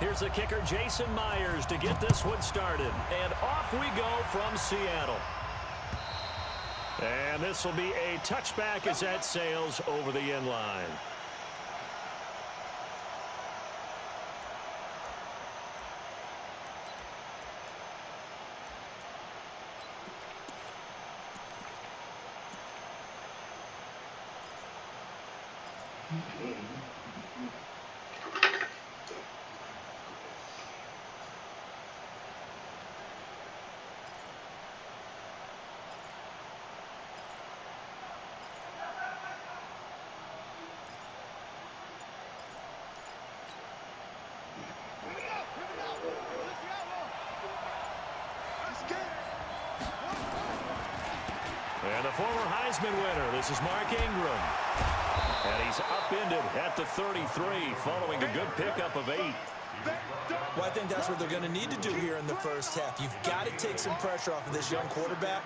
Here's the kicker, Jason Myers, to get this one started. And off we go from Seattle. And this will be a touchback as that sails over the end line. And the former Heisman winner, this is Mark Ingram. And he's upended at the 33 following a good pickup of 8. Well, I think that's what they're going to need to do here in the first half. You've got to take some pressure off of this young quarterback,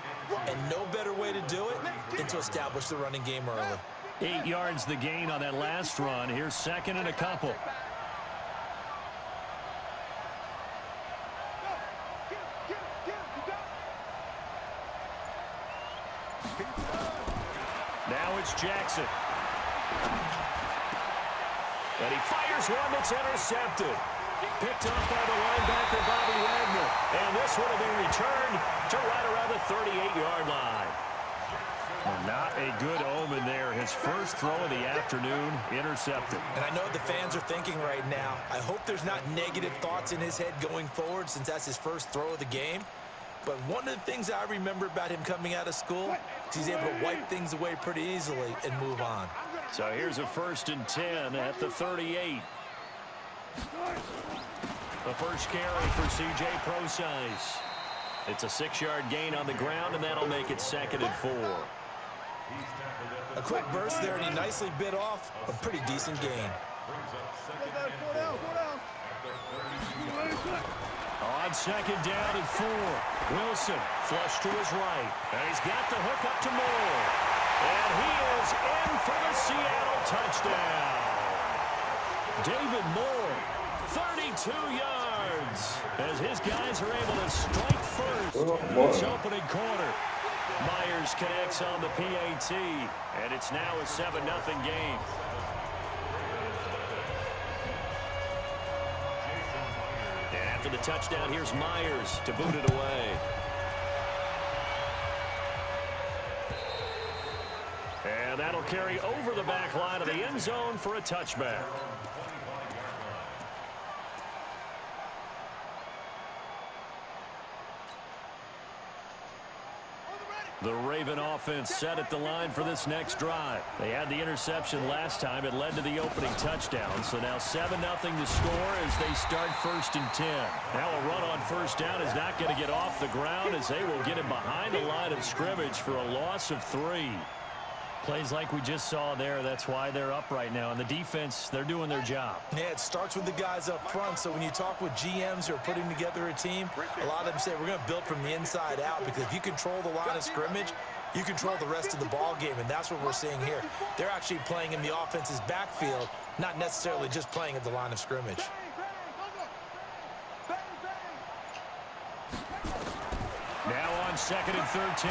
and no better way to do it than to establish the running game early. 8 yards the gain on that last run. Here's second and a couple. Now it's Jackson. And he fires one that's intercepted. Picked off by the linebacker, Bobby Wagner. And this one will be returned to right around the 38-yard line. Well, not a good omen there. His first throw of the afternoon intercepted. And I know what the fans are thinking right now. I hope there's not negative thoughts in his head going forward since that's his first throw of the game. But one of the things I remember about him coming out of school is he's able to wipe things away pretty easily and move on. So here's a 1st and 10 at the 38. The first carry for C.J. Procise. It's a 6-yard gain on the ground, and that'll make it 2nd and 4. A quick burst there, and he nicely bit off a pretty decent gain. On 2nd down and 4. Wilson flush to his right. And he's got the hook up to Moore. And he is in for the Seattle touchdown. David Moore, 32 yards. As his guys are able to strike first. It's opening corner. Myers connects on the PAT. And it's now a 7-0 game. After the touchdown, here's Myers to boot it away. And that'll carry over the back line of the end zone for a touchback. The Raven offense set at the line for this next drive. They had the interception last time. It led to the opening touchdown. So now 7-0 to score as they start 1st and 10. Now a run on 1st down is not going to get off the ground as they will get him behind the line of scrimmage for a loss of 3. Plays like we just saw there. That's why they're up right now. And the defense, they're doing their job. Yeah, it starts with the guys up front. So when you talk with GMs who are putting together a team, a lot of them say we're going to build from the inside out, because if you control the line of scrimmage, you control the rest of the ball game, and that's what we're seeing here. They're actually playing in the offense's backfield, not necessarily just playing at the line of scrimmage. Now on 2nd and 13,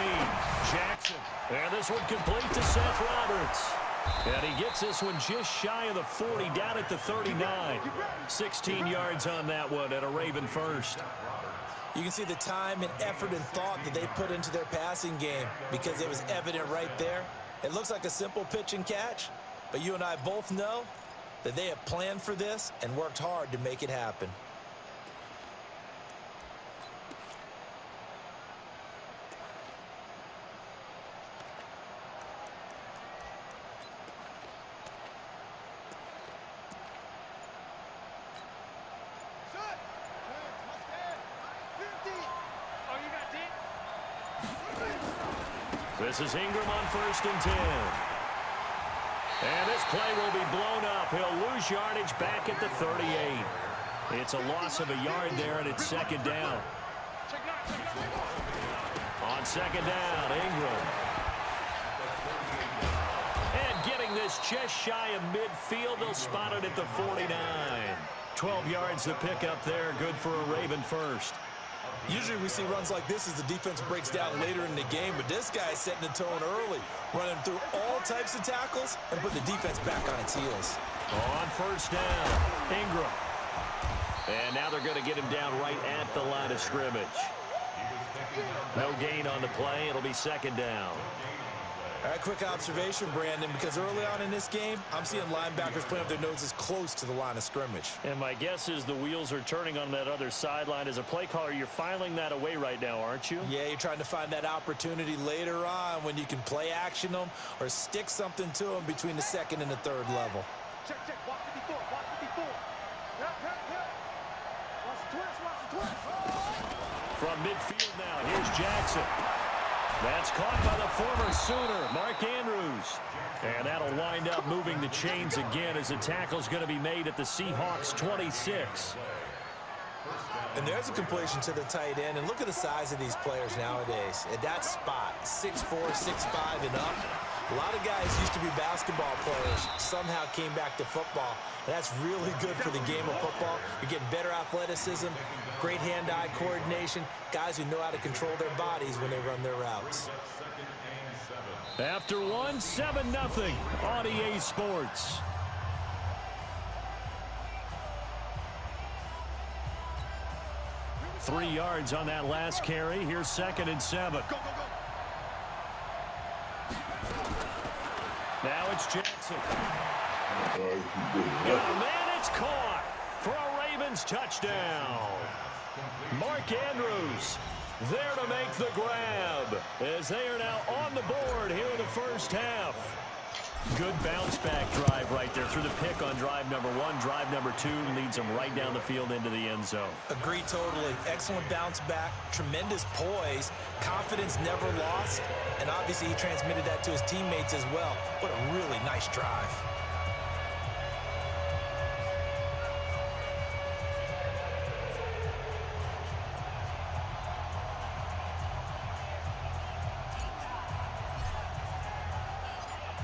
Jackson. And this one complete to Seth Roberts. And he gets this one just shy of the 40, down at the 39. 16 yards on that one, and a Raven first. You can see the time and effort and thought that they put into their passing game, because it was evident right there. It looks like a simple pitch and catch, but you and I both know that they have planned for this and worked hard to make it happen. This is Ingram on 1st and 10. And this play will be blown up. He'll lose yardage back at the 38. It's a loss of a yard there, and it's 2nd down. On 2nd down, Ingram. And getting this just shy of midfield, they'll spot it at the 49. 12 yards to pick up there. Good for a Raven first. Usually we see runs like this as the defense breaks down later in the game, but this guy's setting the tone early, running through all types of tackles and putting the defense back on its heels. On first down, Ingram. And now they're going to get him down right at the line of scrimmage. No gain on the play. It'll be second down. All right, quick observation, Brandon, because early on in this game, I'm seeing linebackers playing with their noses close to the line of scrimmage. And my guess is the wheels are turning on that other sideline. As a play caller, you're filing that away right now, aren't you? Yeah, you're trying to find that opportunity later on when you can play action them or stick something to them between the second and the third level. Check, watch 54, watch 54. Yep. Watch the twist. From midfield now, here's Jackson. That's caught by the former Sooner, Mark Andrews. And that'll wind up moving the chains again as the tackle's going to be made at the Seahawks 26. And there's a completion to the tight end. And look at the size of these players nowadays. At that spot, 6'4", 6'5", and up. A lot of guys used to be basketball players, somehow came back to football. And that's really good for the game of football. You're getting better athleticism, great hand-eye coordination, guys who know how to control their bodies when they run their routes. After one, 7-0 on EA Sports. Three yards on that last carry. Here's 2nd and 7. Now it's Jackson. And it's caught for a Ravens touchdown. Mark Andrews there to make the grab as they are now on the board here in the first half. Good bounce back drive right there through the pick on drive number 1. Drive number 2 leads them right down the field into the end zone. Agreed totally. Excellent bounce back, tremendous poise, confidence never lost, and obviously he transmitted that to his teammates as well. What a really nice drive.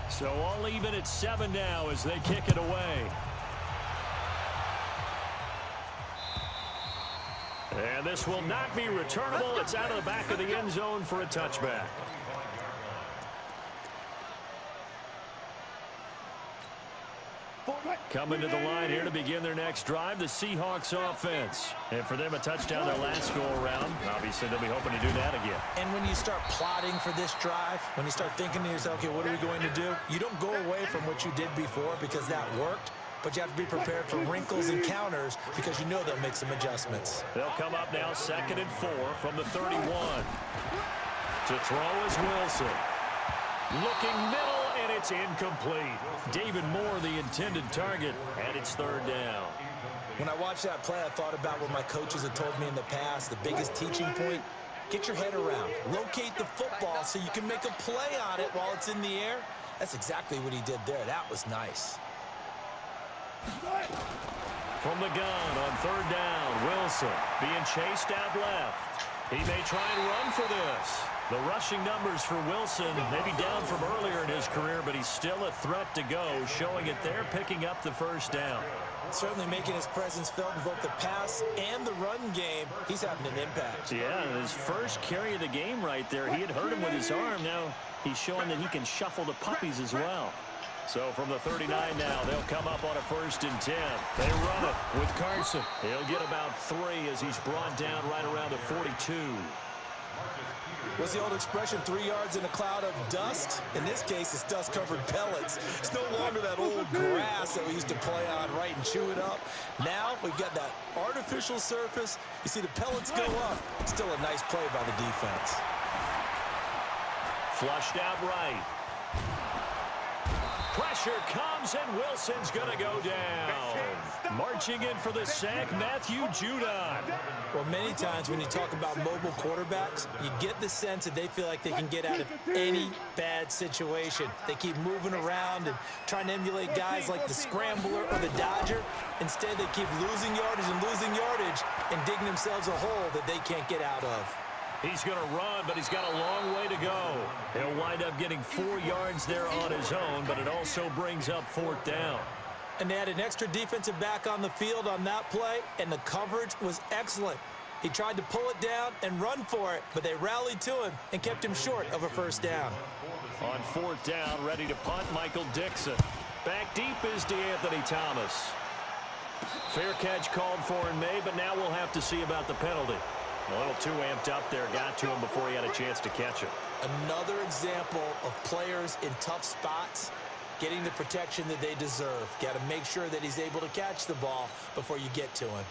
So all even at 7 now as they kick it away. And this will not be returnable. It's out of the back of the end zone for a touchback. Coming to the line here to begin their next drive, the Seahawks offense. And for them, a touchdown their last go-around. Obviously, they'll be hoping to do that again. And when you start plotting for this drive, when you start thinking to yourself, okay, what are we going to do? You don't go away from what you did before because that worked, but you have to be prepared for wrinkles and counters because you know they'll make some adjustments. They'll come up now 2nd and 4 from the 31. To throw is Wilson. Looking middle, and it's incomplete. David Moore, the intended target, and it's 3rd down. When I watched that play, I thought about what my coaches had told me in the past. The biggest teaching point, get your head around. Locate the football so you can make a play on it while it's in the air. That's exactly what he did there. That was nice. From the gun on 3rd down, Wilson being chased out left. He may try and run for this. The rushing numbers for Wilson may be down from earlier in his career, but he's still a threat to go, showing it there, picking up the 1st down. Certainly making his presence felt in both the pass and the run game. He's having an impact. Yeah, his first carry of the game right there, he had hurt him with his arm. Now he's showing that he can shuffle the puppies as well. So from the 39 now, they'll come up on a 1st and 10. They run it with Carson. He'll get about 3 as he's brought down right around the 42. What's the old expression, 3 yards in a cloud of dust? In this case, it's dust-covered pellets. It's no longer that old grass that we used to play on, right, and chew it up. Now we've got that artificial surface. You see the pellets go up. Still a nice play by the defense. Flushed out right. Pressure comes, and Wilson's going to go down. Marching in for the sack, Matthew Judon. Well, many times when you talk about mobile quarterbacks, you get the sense that they feel like they can get out of any bad situation. They keep moving around and trying to emulate guys like the Scrambler or the Dodger. Instead, they keep losing yardage and digging themselves a hole that they can't get out of. He's going to run, but he's got a long way to go. He'll wind up getting 4 yards there on his own, but it also brings up 4th down. And they had an extra defensive back on the field on that play, and the coverage was excellent. He tried to pull it down and run for it, but they rallied to him and kept him short of a first down. On fourth down, ready to punt, Michael Dixon. Back deep is DeAnthony Thomas. Fair catch called for in May, but now we'll have to see about the penalty. A little too amped up there, got to him before he had a chance to catch it. Another example of players in tough spots getting the protection that they deserve. Got to make sure that he's able to catch the ball before you get to him.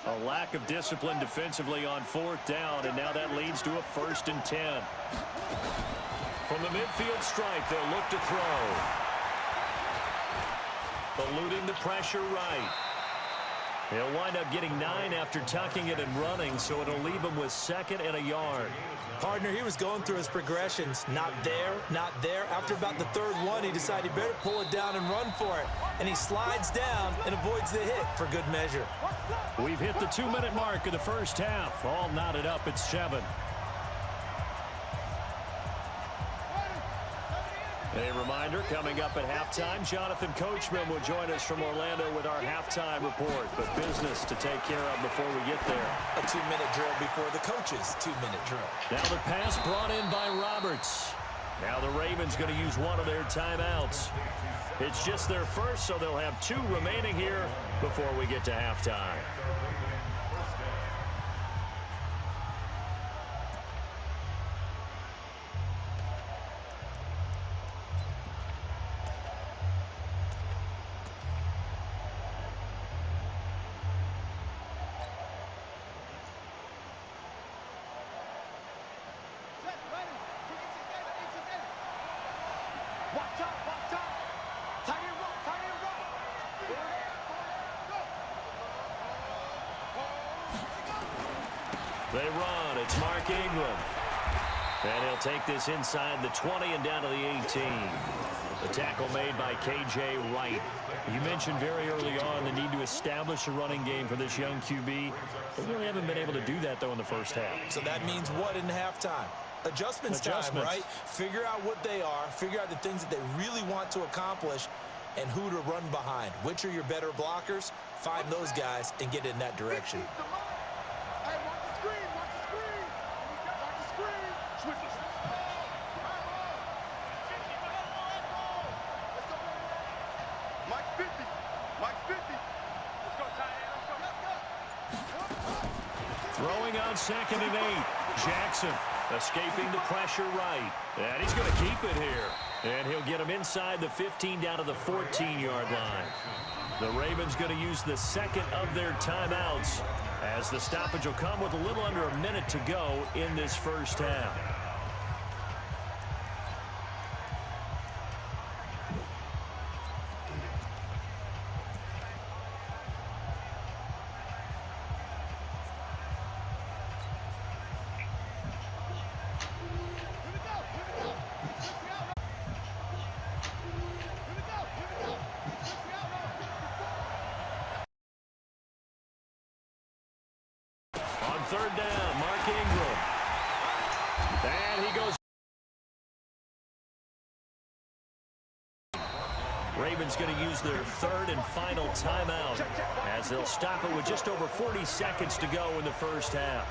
A lack of discipline defensively on fourth down, and now that leads to a 1st and 10. From the midfield stripe, they'll look to throw. Eluding the pressure right. He'll wind up getting 9 after tucking it and running, so it'll leave him with 2nd and a yard. Partner, he was going through his progressions. Not there, not there. After about the 3rd one, he decided he better pull it down and run for it. And he slides down and avoids the hit for good measure. We've hit the 2-minute mark of the first half. All knotted up at 7. A reminder, coming up at halftime, Jonathan Coachman will join us from Orlando with our halftime report. But business to take care of before we get there. A 2-minute drill before the coach's 2-minute drill. Now the pass brought in by Roberts. Now the Ravens going to use one of their timeouts. It's just their first, so they'll have 2 remaining here before we get to halftime. They run. It's Mark Ingram. And he'll take this inside the 20 and down to the 18. The tackle made by K.J. Wright. You mentioned very early on the need to establish a running game for this young QB. They really haven't been able to do that, though, in the first half. So that means what in halftime? Adjustments time, right? Figure out what they are. Figure out the things that they really want to accomplish and who to run behind. Which are your better blockers? Find those guys and get in that direction. Throwing on 2nd and 8. Jackson escaping the pressure right. And he's going to keep it here. And he'll get him inside the 15 down to the 14-yard line. The Ravens going to use the 2nd of their timeouts as the stoppage will come with a little under a minute to go in this first half. Third down, Mark Ingram. And he goes. Ravens going to use their 3rd and final timeout as they'll stop it with just over 40 seconds to go in the first half.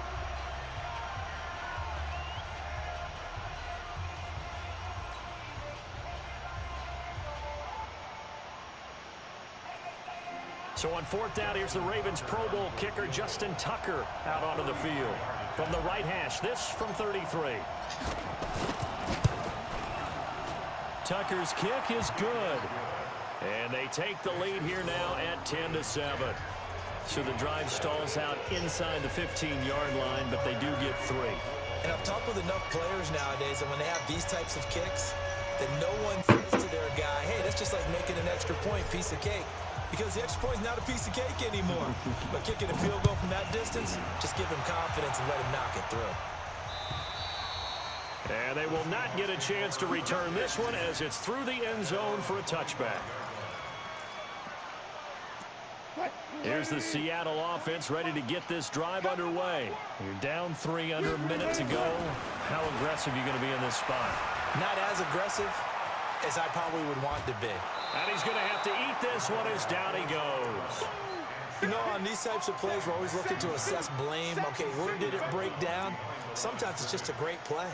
So on fourth down, here's the Ravens Pro Bowl kicker Justin Tucker out onto the field. From the right hash, this from 33. Tucker's kick is good. And they take the lead here now at 10-7. So the drive stalls out inside the 15-yard line, but they do get 3. And I've talked with enough players nowadays that when they have these types of kicks, that no one says to their guy, hey, that's just like making an extra point, piece of cake. Because the extra point is not a piece of cake anymore. But kicking a field goal from that distance, just give him confidence and let him knock it through. And they will not get a chance to return this one as it's through the end zone for a touchback. Here's the Seattle offense ready to get this drive underway. You're down 3 under a minute to go. How aggressive are you going to be in this spot? Not as aggressive as I probably would want to be. And he's going to have to eat this one as down he goes. You know, on these types of plays, we're always looking to assess blame. Okay, where did it break down? Sometimes it's just a great play.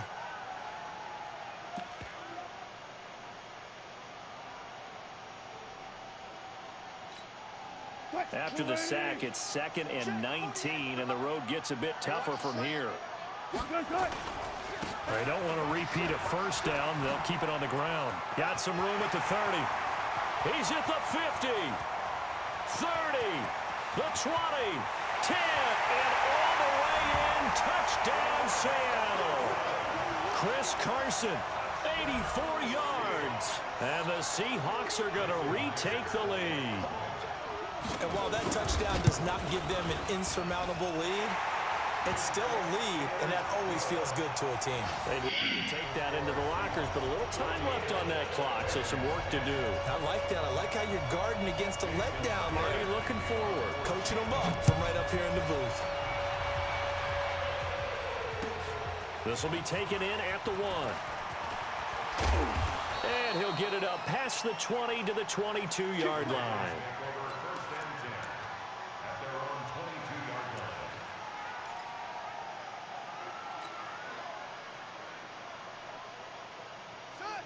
After the sack, it's 2nd and 19, and the road gets a bit tougher from here. They don't want to repeat a first down. They'll keep it on the ground. Got some room at the 30. He's at the 50. 30. The 20. 10. And all the way in. Touchdown, Seattle. Chris Carson, 84 yards. And the Seahawks are going to retake the lead. And while that touchdown does not give them an insurmountable lead, it's still a lead, and that always feels good to a team. They need to take that into the lockers, but a little time left on that clock, so some work to do. I like that. I like how you're guarding against a letdown there. Already looking forward. Coaching them up from right up here in the booth. This will be taken in at the 1. And he'll get it up past the 20 to the 22-yard line.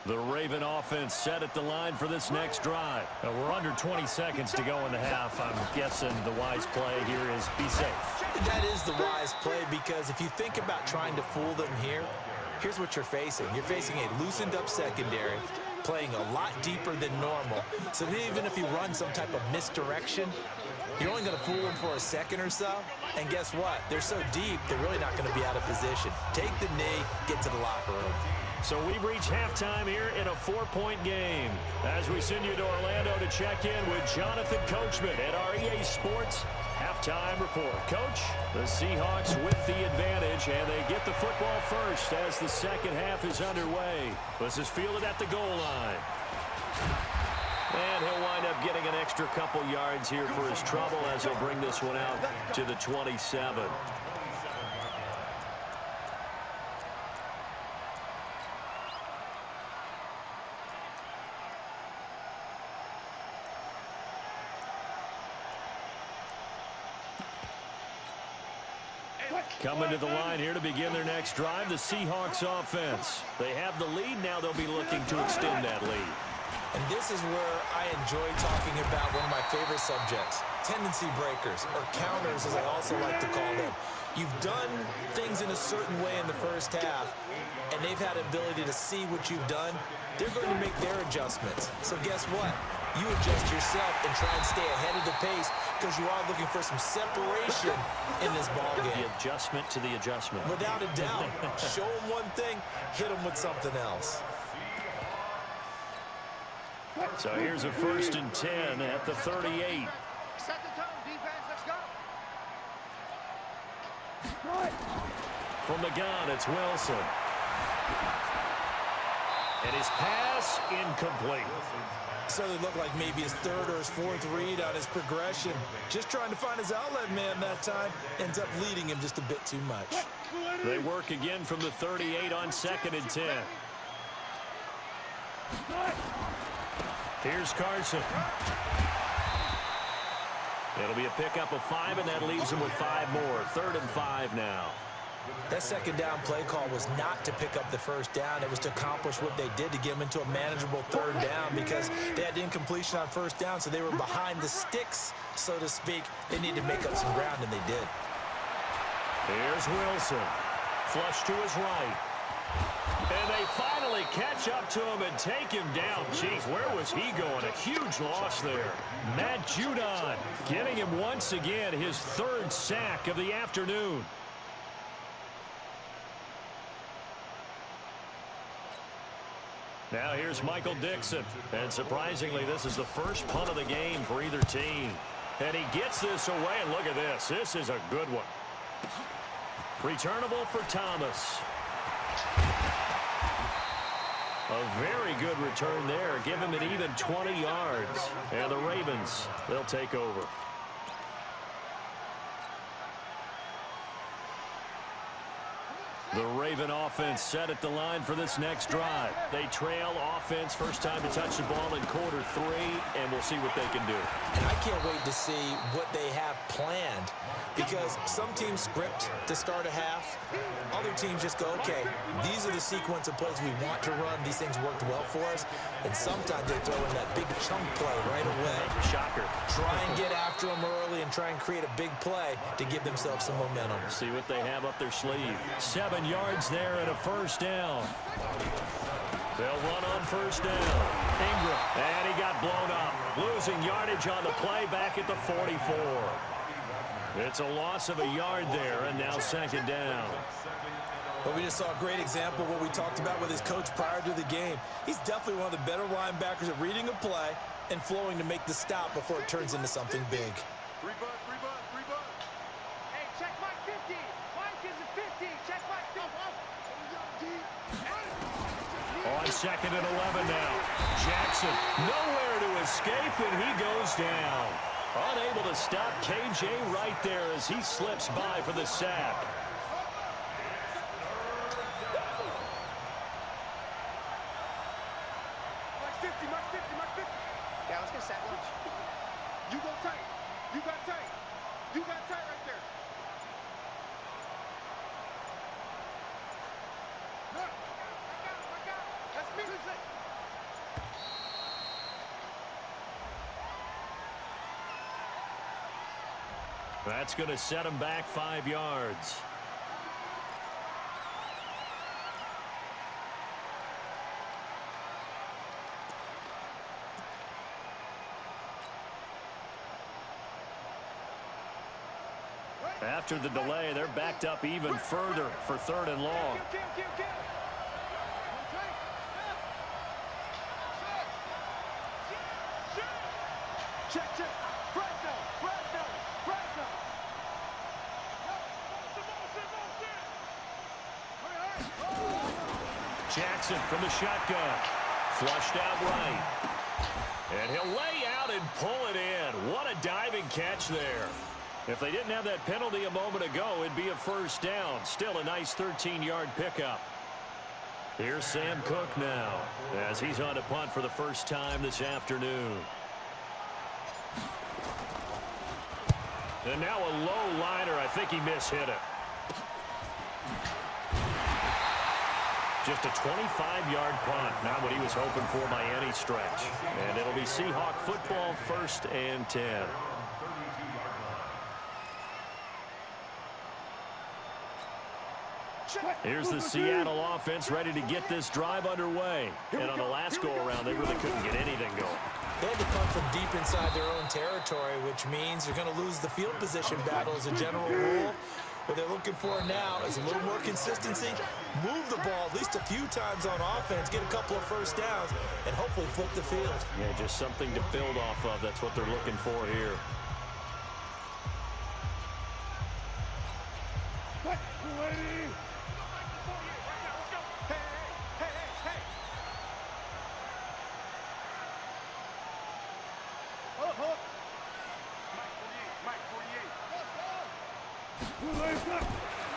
The Raven offense set at the line for this next drive. We're under 20 seconds to go in the half. I'm guessing the wise play here is be safe. That is the wise play, because if you think about trying to fool them here, here's what you're facing. You're facing a loosened up secondary, playing a lot deeper than normal. So even if you run some type of misdirection, you're only going to fool them for a second or so. And guess what? They're so deep, they're really not going to be out of position. Take the knee, get to the locker room. So we've reached halftime here in a 4-point game. As we send you to Orlando to check in with Jonathan Coachman at our EA Sports Halftime Report. Coach, the Seahawks with the advantage, and they get the football first as the second half is underway. This is fielded at the goal line. And he'll wind up getting an extra couple yards here for his trouble as he'll bring this one out to the 27. Coming to the line here to begin their next drive, the Seahawks offense. They have the lead. Now they'll be looking to extend that lead. And this is where I enjoy talking about one of my favorite subjects, tendency breakers, or counters as I also like to call them. You've done things in a certain way in the first half, and they've had the ability to see what you've done. They're going to make their adjustments. So guess what? You adjust yourself and try and stay ahead of the pace, because you are looking for some separation in this ball game. The adjustment to the adjustment. Without a doubt. Show them one thing, hit them with something else. So here's a 1st and 10 at the 38. Set the tone, defense, let's go. From the gun, it's Wilson. And his pass incomplete. So it looked like maybe his 3rd or his 4th read on his progression. Just trying to find his outlet man that time. Ends up leading him just a bit too much. They work again from the 38 on 2nd and 10. Here's Carson. It'll be a pickup of 5, and that leaves him with 5 more. 3rd and 5 now. That second down play call was not to pick up the first down. It was to accomplish what they did, to get them into a manageable 3rd down, because they had incompletion on 1st down, so they were behind the sticks, so to speak. They needed to make up some ground, and they did. Here's Wilson. Flush to his right. And they finally catch up to him and take him down. Jeez, where was he going? A huge loss there. Matt Judon getting him once again his 3rd sack of the afternoon. Now here's Michael Dixon. And surprisingly, this is the first punt of the game for either team. And he gets this away, and look at this. This is a good one. Returnable for Thomas. A very good return there. Give him an even 20 yards. And the Ravens, they'll take over. The Raven offense set at the line for this next drive. They trail offense, first time to touch the ball in quarter 3, and we'll see what they can do. And I can't wait to see what they have planned, because some teams script to start a half. Other teams just go, okay, these are the sequence of plays we want to run. These things worked well for us. And sometimes they throw in that big chunk play right away. Shocker. Try and get after them early and try and create a big play to give themselves some momentum. See what they have up their sleeve. 7 yards there and a first down. They'll run on first down. Ingram. And he got blown up. Losing yardage on the play back at the 44. It's a loss of a yard there, and now second down. But we just saw a great example of what we talked about with his coach prior to the game. He's definitely one of the better linebackers at reading a play and flowing to make the stop before it turns into something big. Hey, check my 50. Mike is a 50. Check my 50. On second and 11 now. Jackson nowhere to escape, and he goes down. Unable to stop KJ right there as he slips by for the sack. Yeah, let's get sack lunch. You go tight. You got tight. You got tight right there. Look. I got it. That's me. That's going to set him back 5 yards. After the delay, they're backed up even further for 3rd and long. Check. Fresno. Jackson from the shotgun. Flushed out right. And he'll lay out and pull it in. What a diving catch there. If they didn't have that penalty a moment ago, it'd be a first down. Still a nice 13-yard pickup. Here's Sam Cook now as he's on to punt for the first time this afternoon. And now a low liner. I think he mishit it. Just a 25-yard punt. Not what he was hoping for by any stretch. And it'll be Seahawk football, 1st and 10. Here's the Seattle offense ready to get this drive underway. And on the last go-around, they really couldn't get anything going. They had to punt from deep inside their own territory, which means they're going to lose the field position battle as a general rule. What they're looking for now is a little more consistency, move the ball at least a few times on offense, get a couple of first downs, and hopefully flip the field. Yeah, just something to build off of. That's what they're looking for here.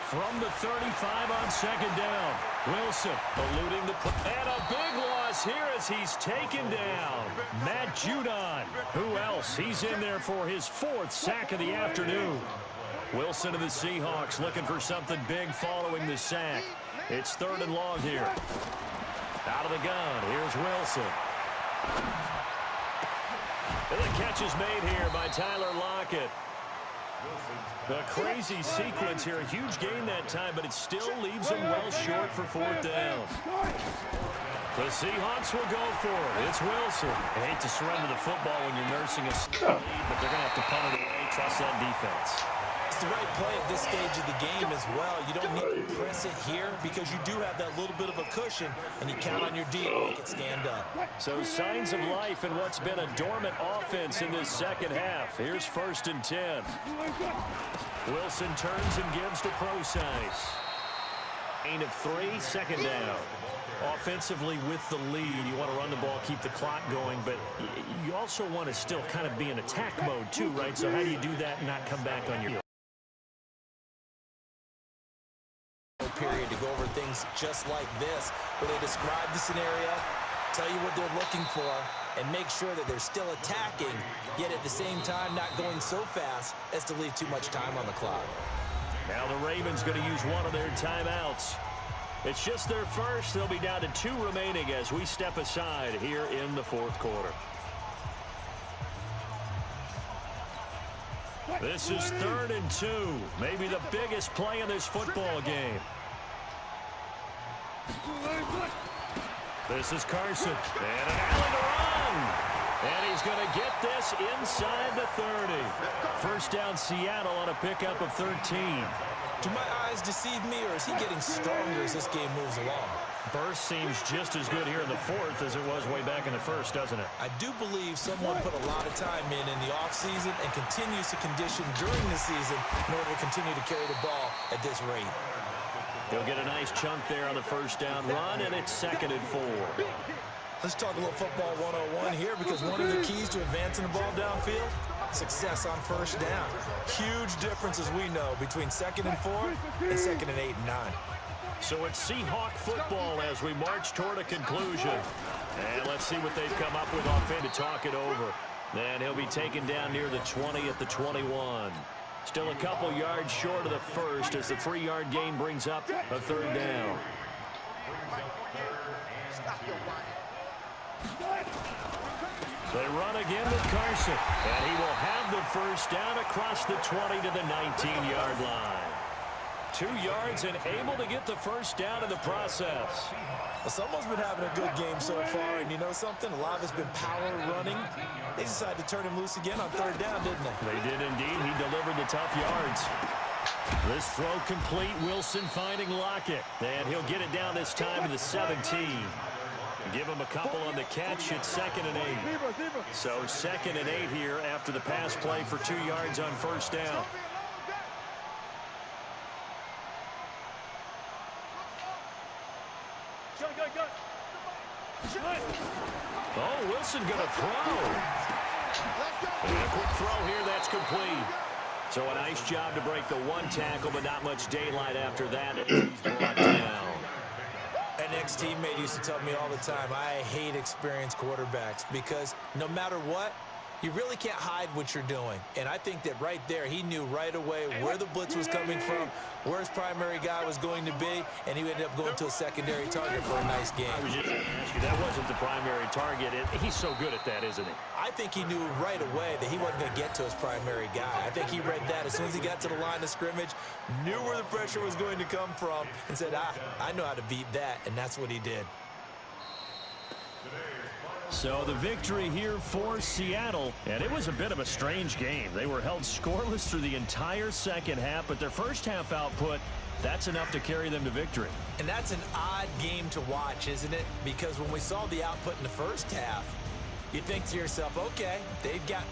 From the 35 on second down. Wilson eluding the and a big loss here as he's taken down. Matt Judon. Who else? He's in there for his 4th sack of the afternoon. Wilson of the Seahawks looking for something big following the sack. It's 3rd and long here. Out of the gun. Here's Wilson. And the catch is made here by Tyler Lockett. A crazy sequence here. A huge gain that time, but it still leaves them well short for 4th down. The Seahawks will go for it. It's Wilson. I hate to surrender the football when you're nursing a lead, but they're going to have to punt it away. Trust that defense. It's the right play at this stage of the game as well. You don't need to press it here because you do have that little bit of a cushion, and you count on your D to make it stand up. So signs of life in what's been a dormant offense in this second half. Here's 1st and 10. Wilson turns and gives to Procise. Gain of 3, second down. Offensively with the lead, you want to run the ball, keep the clock going, but you also want to still kind of be in attack mode too, right? So how do you do that and not come back on your... Period to go meetings just like this, where they describe the scenario, tell you what they're looking for, and make sure that they're still attacking, yet at the same time not going so fast as to leave too much time on the clock. Now the Ravens going to use one of their timeouts. It's just their first. They'll be down to 2 remaining as we step aside here in the fourth quarter. This is 3rd and 2. Maybe the biggest play in this football game. This is Carson. And an alley to run. And he's going to get this inside the 30. First down Seattle on a pickup of 13. Do my eyes deceive me, or is he getting stronger as this game moves along? Burst seems just as good here in the fourth as it was way back in the first, doesn't it? I do believe someone put a lot of time in the offseason and continues to condition during the season in order to continue to carry the ball at this rate. He'll get a nice chunk there on the first down run, and it's 2nd and 4. Let's talk a little football 101 here, because one of the keys to advancing the ball downfield, success on first down. Huge difference, as we know, between 2nd and 4 and 2nd and 8 and 9. So it's Seahawk football as we march toward a conclusion. And let's see what they've come up with offense to talk it over. And he'll be taken down near the 20 at the 21. Still a couple yards short of the first as the 3-yard gain brings up a 3rd down. They run again with Carson. And he will have the first down across the 20 to the 19-yard line. 2 yards and able to get the first down in the process. Well, someone's been having a good game so far, and you know something? A lot of it's been power running. They decided to turn him loose again on 3rd down, didn't they? They did indeed. He delivered the tough yards. This throw complete. Wilson finding Lockett. And he'll get it down this time to the 17. Give him a couple on the catch. It's 2nd and 8. So 2nd and 8 here after the pass play for 2 yards on first down. Oh, Wilson going to throw. And a quick throw here. That's complete. So a nice job to break the 1 tackle, but not much daylight after that. He's brought down. An ex-teammate used to tell me all the time, I hate experienced quarterbacks because no matter what, you really can't hide what you're doing. And I think that right there, he knew right away where the blitz was coming from, where his primary guy was going to be, and he ended up going to a secondary target for a nice game. I was just going to ask you, that wasn't the primary target. He's so good at that, isn't he? I think he knew right away that he wasn't going to get to his primary guy. I think he read that as soon as he got to the line of scrimmage, knew where the pressure was going to come from, and said, I know how to beat that, and that's what he did. So the victory here for Seattle, and it was a bit of a strange game. They were held scoreless through the entire second half, but their first half output, that's enough to carry them to victory. And that's an odd game to watch, isn't it? Because when we saw the output in the first half, you think to yourself, okay, they've got...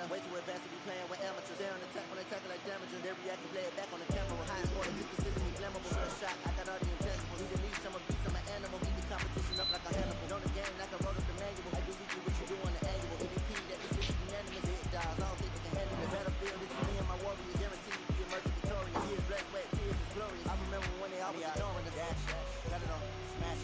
Way too advanced to be playing with amateurs. They're on attack when they tackle like damages. They react and play it back on the camera. High order, you consider me flammable. Sure shot, I got all the intangibles. Need a leash, I'm a beast, I'm an animal. Beat the competition up like a Hannibal. Know the game like I wrote up the manual. I do weekly what you do on the annual. MVP, that decision unanimous. Hit dials, I don't think they can handle the battlefield. It's me and my warriors, guaranteed to be emerging victorious. Tears, blood, sweat, tears is glorious. I remember when they always ignoring the dash. Got it on, smash,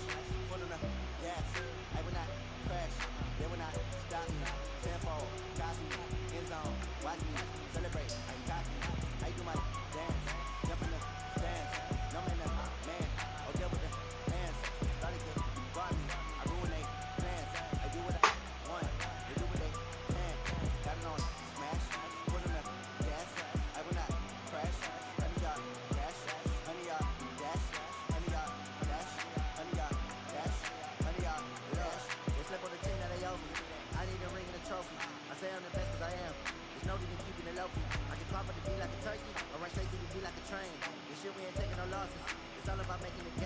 foot on the gas. I will not crash, they will not stop me. Tenfold, copy, end zone, watch me celebrate. I got me, I do my dance, jump in the stands. No man, man, I'll deal with the hands. Started to guard me, I ruin they plans. I do what I want, they do what they can. Got it on, smash, put on the gas. losses. It's all about making the